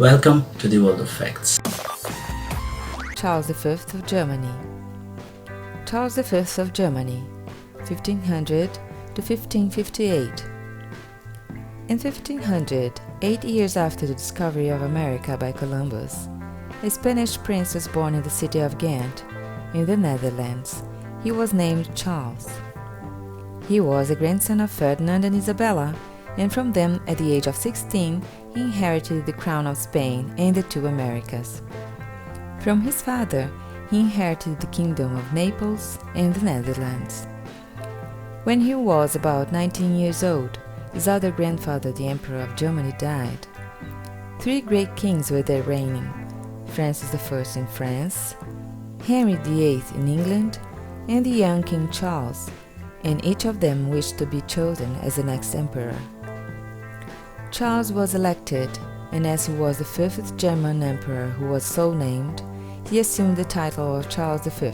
Welcome to the World of Facts. Charles V of Germany. Charles V of Germany, 1500 to 1558. In 1500, 8 years after the discovery of America by Columbus, a Spanish prince was born in the city of Ghent, in the Netherlands. He was named Charles. He was a grandson of Ferdinand and Isabella, and from them, at the age of 16, he inherited the crown of Spain and the two Americas. From his father, he inherited the kingdom of Naples and the Netherlands. When he was about 19 years old, his other grandfather, the Emperor of Germany, died. Three great kings were there reigning: Francis I in France, Henry VIII in England, and the young King Charles, and each of them wished to be chosen as the next emperor. Charles was elected, and as he was the fifth German emperor who was so named, he assumed the title of Charles V.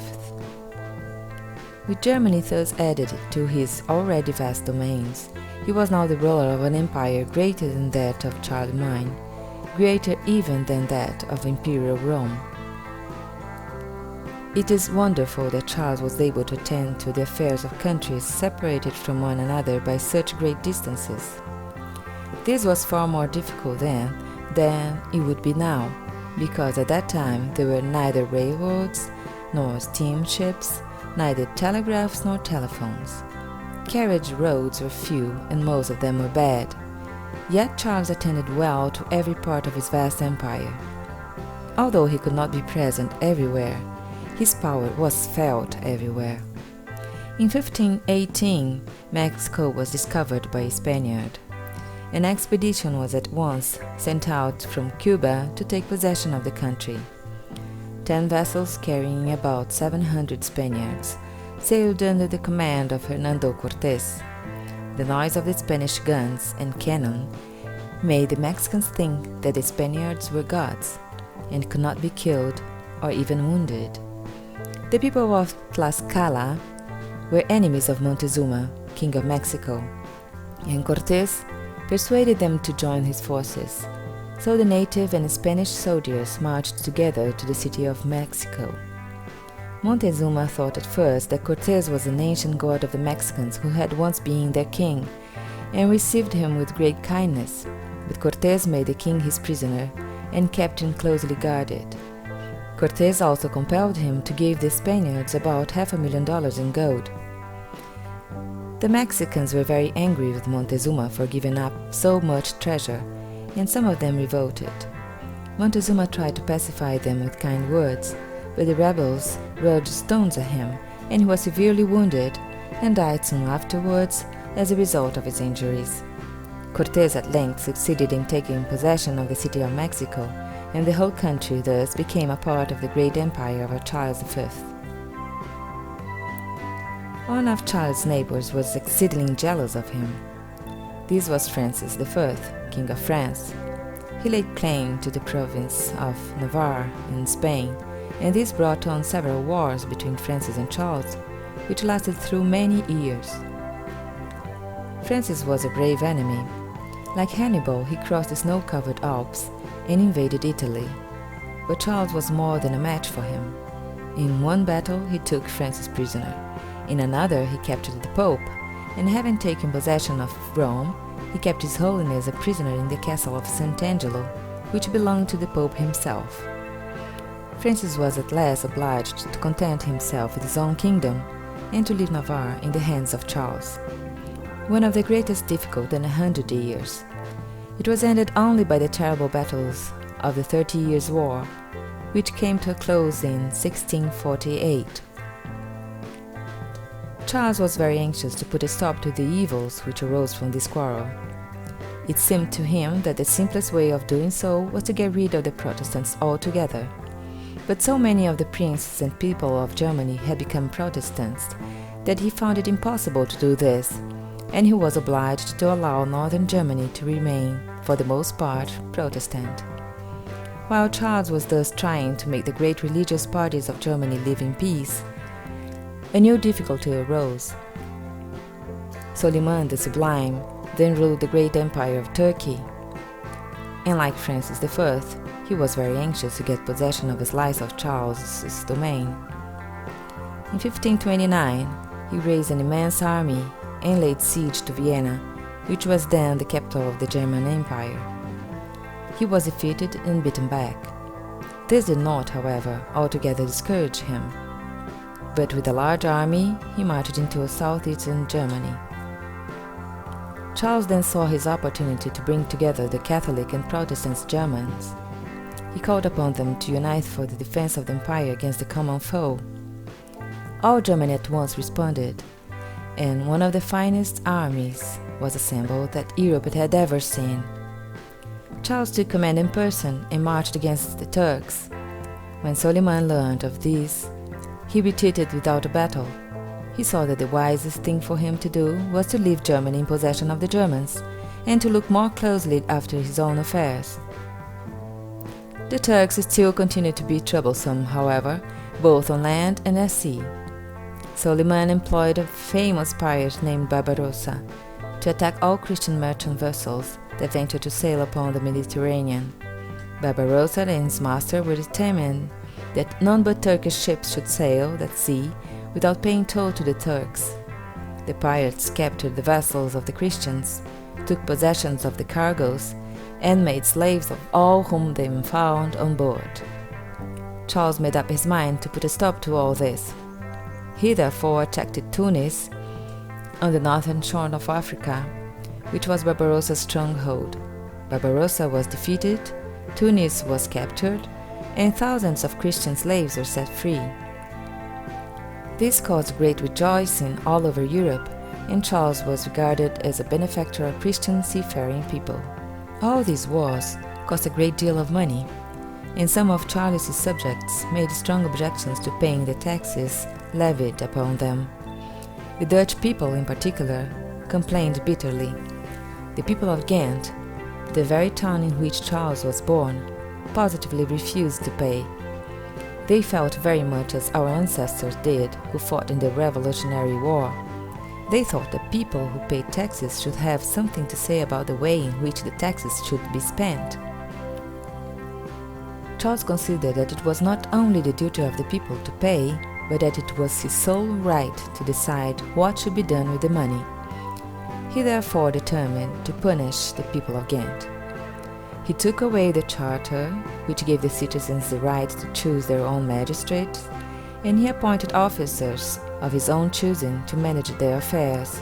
With Germany thus added to his already vast domains, he was now the ruler of an empire greater than that of Charlemagne, greater even than that of Imperial Rome. It is wonderful that Charles was able to attend to the affairs of countries separated from one another by such great distances. This was far more difficult then than it would be now, because at that time there were neither railroads nor steamships, neither telegraphs nor telephones. Carriage roads were few, and most of them were bad. Yet Charles attended well to every part of his vast empire. Although he could not be present everywhere, his power was felt everywhere. In 1518, Mexico was discovered by a Spaniard. An expedition was at once sent out from Cuba to take possession of the country. 10 vessels carrying about 700 Spaniards sailed under the command of Hernando Cortés. The noise of the Spanish guns and cannon made the Mexicans think that the Spaniards were gods and could not be killed or even wounded. The people of Tlaxcala were enemies of Montezuma, king of Mexico, and Cortés persuaded them to join his forces. So the native and Spanish soldiers marched together to the city of Mexico. Montezuma thought at first that Cortés was an ancient god of the Mexicans who had once been their king, and received him with great kindness, but Cortés made the king his prisoner and kept him closely guarded. Cortés also compelled him to give the Spaniards about $500,000 in gold. The Mexicans were very angry with Montezuma for giving up so much treasure, and some of them revolted. Montezuma tried to pacify them with kind words, but the rebels rolled stones at him, and he was severely wounded and died soon afterwards as a result of his injuries. Cortés at length succeeded in taking possession of the city of Mexico, and the whole country thus became a part of the great empire of Charles V. One of Charles' neighbors was exceedingly jealous of him. This was Francis I, King of France. He laid claim to the province of Navarre in Spain, and this brought on several wars between Francis and Charles, which lasted through many years. Francis was a brave enemy. Like Hannibal, he crossed the snow-covered Alps and invaded Italy, but Charles was more than a match for him. In one battle, he took Francis prisoner. In another, he captured the Pope, and having taken possession of Rome, he kept His Holiness a prisoner in the castle of Sant'Angelo, which belonged to the Pope himself. Francis was at last obliged to content himself with his own kingdom and to leave Navarre in the hands of Charles. One of the greatest difficult in 100 years. It was ended only by the terrible battles of the 30 Years' War, which came to a close in 1648. Charles was very anxious to put a stop to the evils which arose from this quarrel. It seemed to him that the simplest way of doing so was to get rid of the Protestants altogether. But so many of the princes and people of Germany had become Protestants that he found it impossible to do this, and he was obliged to allow northern Germany to remain, for the most part, Protestant. While Charles was thus trying to make the great religious parties of Germany live in peace, a new difficulty arose. Suleiman the Sublime then ruled the great empire of Turkey, and like Francis I, he was very anxious to get possession of a slice of Charles's domain. In 1529, he raised an immense army and laid siege to Vienna, which was then the capital of the German Empire. He was defeated and beaten back. This did not, however, altogether discourage him, but with a large army he marched into southeastern Germany. Charles then saw his opportunity to bring together the Catholic and Protestant Germans. He called upon them to unite for the defense of the empire against the common foe. All Germany at once responded, and one of the finest armies was assembled that Europe had ever seen. Charles took command in person and marched against the Turks. When Suleiman learned of this, he retreated without a battle. He saw that the wisest thing for him to do was to leave Germany in possession of the Germans and to look more closely after his own affairs. The Turks still continued to be troublesome, however, both on land and at sea. Suleiman employed a famous pirate named Barbarossa to attack all Christian merchant vessels that ventured to sail upon the Mediterranean. Barbarossa and his master were determined that none but Turkish ships should sail that sea without paying toll to the Turks. The pirates captured the vessels of the Christians, took possession of the cargoes, and made slaves of all whom they found on board. Charles made up his mind to put a stop to all this. He therefore attacked Tunis, on the northern shore of Africa, which was Barbarossa's stronghold. Barbarossa was defeated, Tunis was captured, and thousands of Christian slaves were set free. This caused great rejoicing all over Europe, and Charles was regarded as a benefactor of Christian seafaring people. All these wars cost a great deal of money, and some of Charles's subjects made strong objections to paying the taxes levied upon them. The Dutch people, in particular, complained bitterly. The people of Ghent, the very town in which Charles was born, positively refused to pay. They felt very much as our ancestors did who fought in the Revolutionary War. They thought that people who paid taxes should have something to say about the way in which the taxes should be spent. Charles considered that it was not only the duty of the people to pay, but that it was his sole right to decide what should be done with the money. He therefore determined to punish the people of Ghent. He took away the charter, which gave the citizens the right to choose their own magistrates, and he appointed officers of his own choosing to manage their affairs.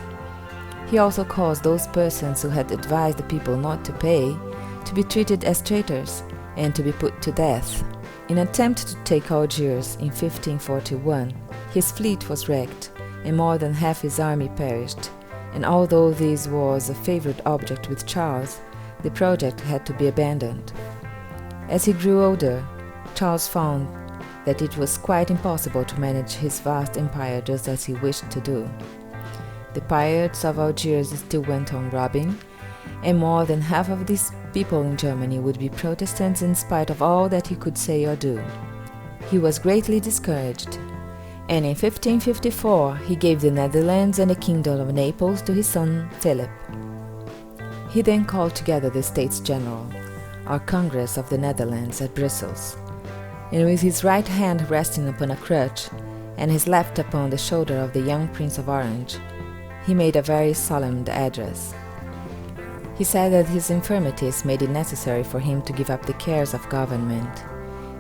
He also caused those persons who had advised the people not to pay to be treated as traitors and to be put to death. In an attempt to take Algiers in 1541, his fleet was wrecked, and more than half his army perished, and although this was a favorite object with Charles, the project had to be abandoned. As he grew older, Charles found that it was quite impossible to manage his vast empire just as he wished to do. The pirates of Algiers still went on robbing, and more than half of these people in Germany would be Protestants in spite of all that he could say or do. He was greatly discouraged, and in 1554 he gave the Netherlands and the Kingdom of Naples to his son Philip. He then called together the States General, or Congress of the Netherlands, at Brussels, and with his right hand resting upon a crutch, and his left upon the shoulder of the young Prince of Orange, he made a very solemn address. He said that his infirmities made it necessary for him to give up the cares of government.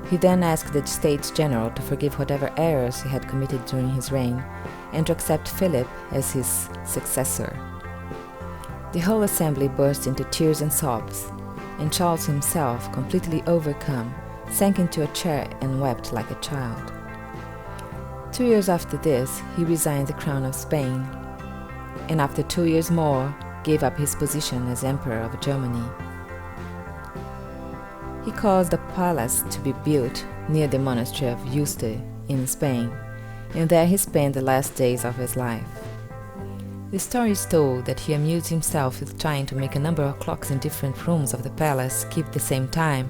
He then asked the States General to forgive whatever errors he had committed during his reign, and to accept Philip as his successor. The whole assembly burst into tears and sobs, and Charles himself, completely overcome, sank into a chair and wept like a child. 2 years after this, he resigned the crown of Spain, and after 2 years more, gave up his position as Emperor of Germany. He caused a palace to be built near the monastery of Yuste in Spain, and there he spent the last days of his life. The story is told that he amused himself with trying to make a number of clocks in different rooms of the palace keep the same time.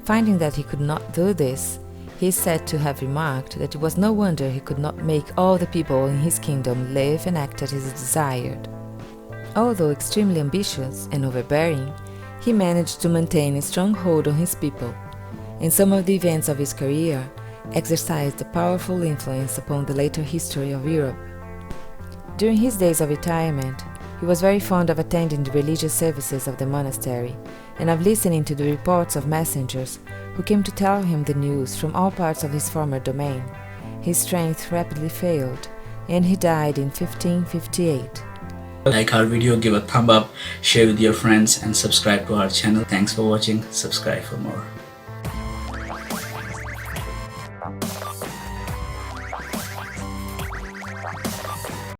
Finding that he could not do this, he is said to have remarked that it was no wonder he could not make all the people in his kingdom live and act as he desired. Although extremely ambitious and overbearing, he managed to maintain a strong hold on his people, and some of the events of his career exercised a powerful influence upon the later history of Europe. During his days of retirement, he was very fond of attending the religious services of the monastery and of listening to the reports of messengers who came to tell him the news from all parts of his former domain. His strength rapidly failed, and he died in 1558. Like our video, give a thumb up, share with your friends, and subscribe to our channel. Thanks for watching. Subscribe for more.